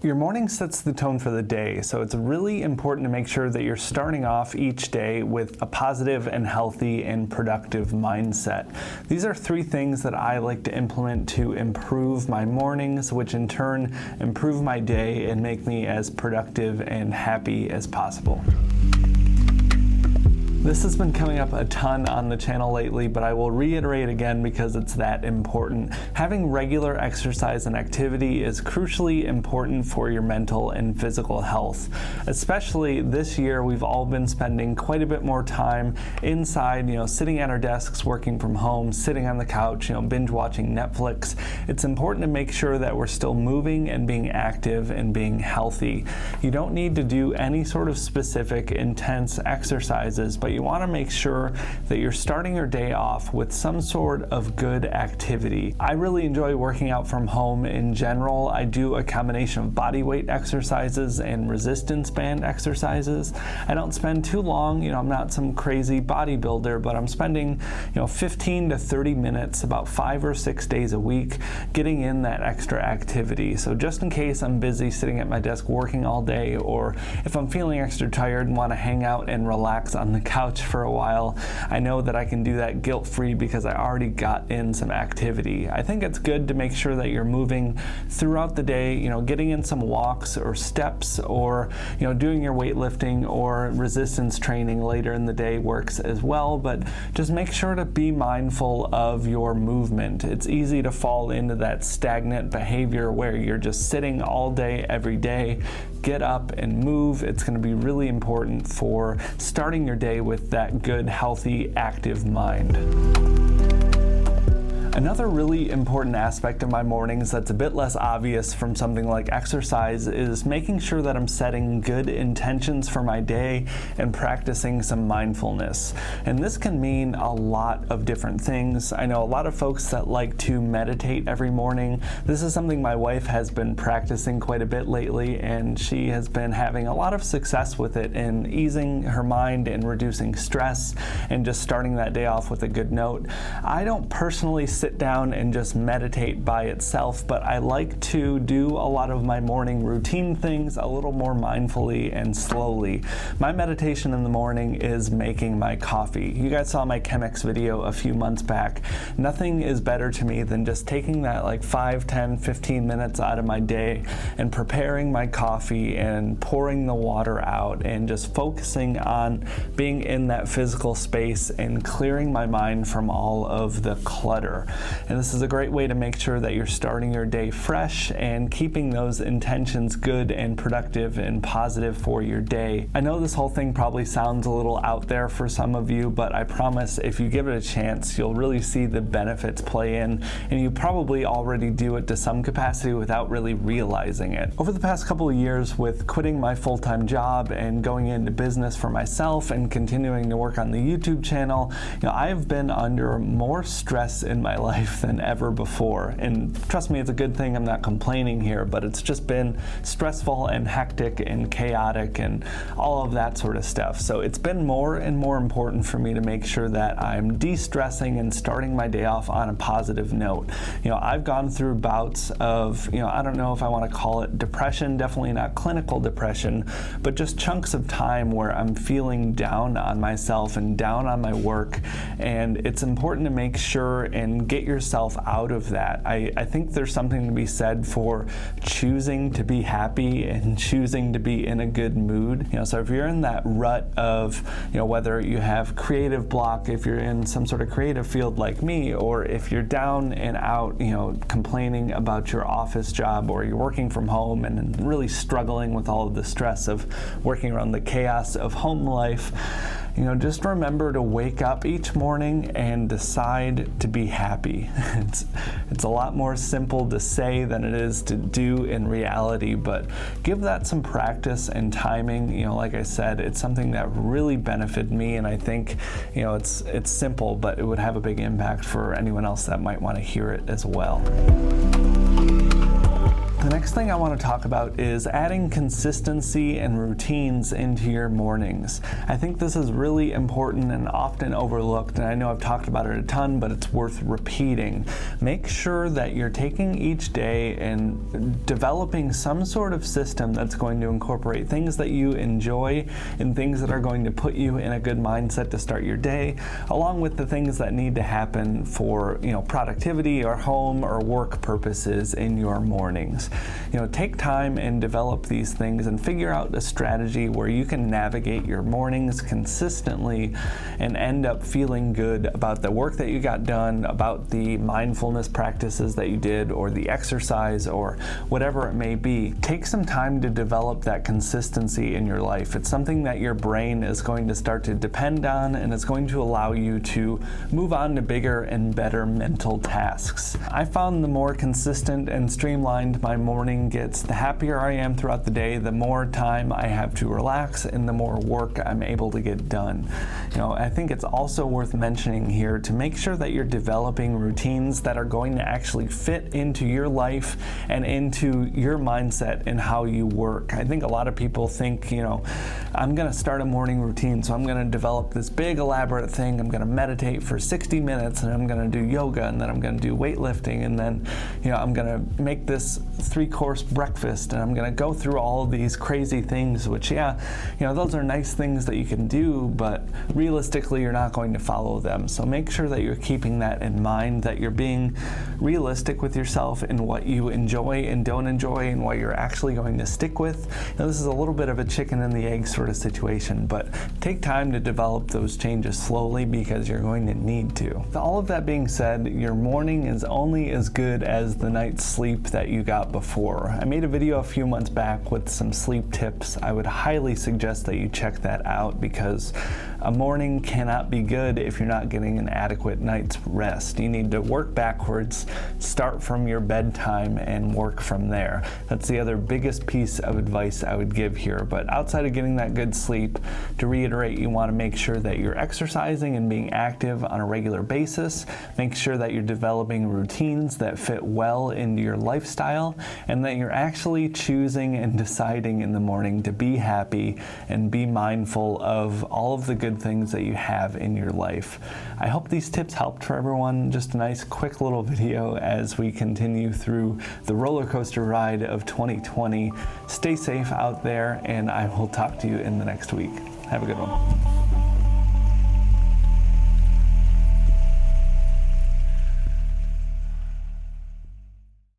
Your morning sets the tone for the day, so it's really important to make sure that you're starting off each day with a positive and healthy and productive mindset. These are three things that I like to implement to improve my mornings, which in turn improve my day and make me as productive and happy as possible. This has been coming up a ton on the channel lately, but I will reiterate again because it's that important. Having regular exercise and activity is crucially important for your mental and physical health. Especially this year, we've all been spending quite a bit more time inside, sitting at our desks, working from home, sitting on the couch, binge watching Netflix. It's important to make sure that we're still moving and being active and being healthy. You don't need to do any sort of specific intense exercises, but you want to make sure that you're starting your day off with some sort of good activity. I really enjoy working out from home in general. I do a combination of body weight exercises and resistance band exercises. I don't spend too long, I'm not some crazy bodybuilder, but I'm spending 15 to 30 minutes about 5 or 6 days a week getting in that extra activity. So just in case I'm busy sitting at my desk working all day, or if I'm feeling extra tired and want to hang out and relax on the couch for a while, I know that I can do that guilt-free because I already got in some activity. I think it's good to make sure that you're moving throughout the day, getting in some walks or steps, or doing your weightlifting or resistance training later in the day works as well, but just make sure to be mindful of your movement. It's easy to fall into that stagnant behavior where you're just sitting all day every day. Get up and move. It's going to be really important for starting your day with that good, healthy, active mind. Another really important aspect of my mornings that's a bit less obvious from something like exercise is making sure that I'm setting good intentions for my day and practicing some mindfulness. And this can mean a lot of different things. I know a lot of folks that like to meditate every morning. This is something my wife has been practicing quite a bit lately, and she has been having a lot of success with it in easing her mind and reducing stress and just starting that day off with a good note. I don't personally sit down and just meditate by itself, but I like to do a lot of my morning routine things a little more mindfully and slowly. My meditation in the morning is making my coffee. You guys saw my Chemex video a few months back. Nothing is better to me than just taking that 5, 10, 15 minutes out of my day and preparing my coffee and pouring the water out and just focusing on being in that physical space and clearing my mind from all of the clutter. And this is a great way to make sure that you're starting your day fresh and keeping those intentions good and productive and positive for your day. I know this whole thing probably sounds a little out there for some of you, but I promise if you give it a chance, you'll really see the benefits play in, and you probably already do it to some capacity without really realizing it. Over the past couple of years, with quitting my full-time job and going into business for myself and continuing to work on the YouTube channel, I've been under more stress in my life than ever before. And trust me, it's a good thing. I'm not complaining here, but it's just been stressful and hectic and chaotic and all of that sort of stuff. So it's been more and more important for me to make sure that I'm de-stressing and starting my day off on a positive note. I've gone through bouts of, I don't know if I want to call it depression, definitely not clinical depression, but just chunks of time where I'm feeling down on myself and down on my work. And it's important to make sure and get yourself out of that. I think there's something to be said for choosing to be happy and choosing to be in a good mood. So if you're in that rut of, whether you have creative block, if you're in some sort of creative field like me, or if you're down and out, complaining about your office job, or you're working from home and really struggling with all of the stress of working around the chaos of home life, just remember to wake up each morning and decide to be happy. It's a lot more simple to say than it is to do in reality, but give that some practice and timing. Like I said, it's something that really benefited me, and I think, it's simple, but it would have a big impact for anyone else that might want to hear it as well. The next thing I want to talk about is adding consistency and routines into your mornings. I think this is really important and often overlooked, and I know I've talked about it a ton, but it's worth repeating. Make sure that you're taking each day and developing some sort of system that's going to incorporate things that you enjoy and things that are going to put you in a good mindset to start your day, along with the things that need to happen for, productivity or home or work purposes in your mornings. Take time and develop these things and figure out a strategy where you can navigate your mornings consistently and end up feeling good about the work that you got done, about the mindfulness practices that you did, or the exercise, or whatever it may be. Take some time to develop that consistency in your life. It's something that your brain is going to start to depend on, and it's going to allow you to move on to bigger and better mental tasks. I found the more consistent and streamlined my morning gets, the happier I am throughout the day, the more time I have to relax, and the more work I'm able to get done. I think it's also worth mentioning here to make sure that you're developing routines that are going to actually fit into your life and into your mindset and how you work. I think a lot of people think, I'm going to start a morning routine, so I'm going to develop this big elaborate thing. I'm going to meditate for 60 minutes, and I'm going to do yoga, and then I'm going to do weightlifting, and then I'm going to make this 3-course breakfast, and I'm going to go through all of these crazy things, which those are nice things that you can do, but realistically you're not going to follow them. So make sure that you're keeping that in mind, that you're being realistic with yourself in what you enjoy and don't enjoy and what you're actually going to stick with. This is a little bit of a chicken and the egg sort of situation, but take time to develop those changes slowly because you're going to need to. All of that being said, your morning is only as good as the night's sleep that you got before. I made a video a few months back with some sleep tips. I would highly suggest that you check that out because a morning cannot be good if you're not getting an adequate night's rest. You need to work backwards, start from your bedtime, and work from there. That's the other biggest piece of advice I would give here. But outside of getting that good sleep, to reiterate, you want to make sure that you're exercising and being active on a regular basis. Make sure that you're developing routines that fit well into your lifestyle, and that you're actually choosing and deciding in the morning to be happy and be mindful of all of the good things that you have in your life. I hope these tips helped for everyone. Just a nice quick little video as we continue through the roller coaster ride of 2020. Stay safe out there, and I will talk to you in the next week. Have a good one.